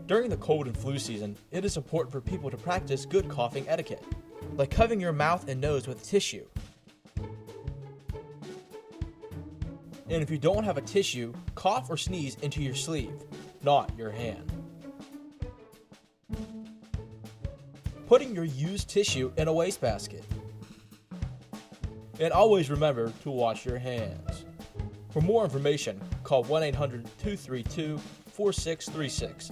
During the cold and flu season, it is important for people to practice good coughing etiquette, like covering your mouth and nose with tissue. And if you don't have a tissue, cough or sneeze into your sleeve, not your hand. Putting your used tissue in a wastebasket. And always remember to wash your hands. For more information, call 1-800-232-4636.